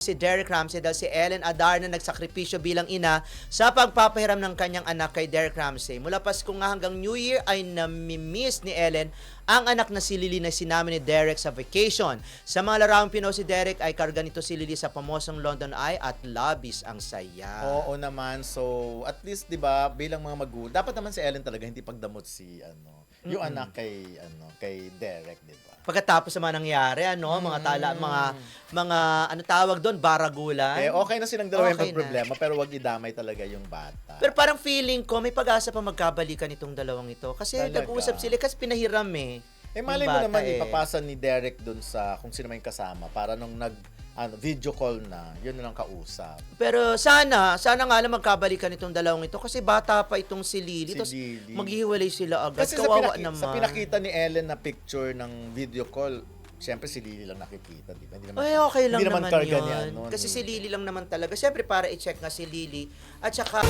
si Derek Ramsey dahil si Ellen Adarna nagsakripisyo bilang ina sa pagpapahiram ng kanyang anak kay Derek Ramsey. Mula Pasko nga hanggang New Year ay namimiss ni Ellen ang anak na si Lily na sinama ni Derek sa vacation. Sa mga larawang Pinoy si Derek ay karga nito si Lily sa pamosong London Eye at labis ang saya. Oo naman. So, at least 'di ba, bilang mga magulang, dapat naman si Ellen talaga hindi pagdamot si yung anak kay Derek, 'di ba? Pagkatapos naman nangyari, mga ano tawag doon, baragulan. Okay na silang dalawa Okay yung problema, pero wag idamay talaga yung bata. Pero parang feeling ko, may pag-asa pa magkabalikan itong dalawang ito. Kasi Talaga? nag-uusap sila, kasi pinahiram Malay yung mo bata naman, ipapasa ni Derek dun sa kung sino man yung kasama para nung video call na, yun na lang kausap. Pero sana nga lang magkabalikan itong dalawang ito kasi bata pa itong si Lily. Tapos Lily. maghihiwalay sila agad. Kasi Kawawa naman. sa pinakita ni Ellen na picture ng video call, siyempre si Lily lang nakikita, di ba? Hindi naman, Ay, okay lang hindi naman naman karga yun. ni Kasi si Lily lang naman talaga. Siyempre para i-check nga si Lily. At saka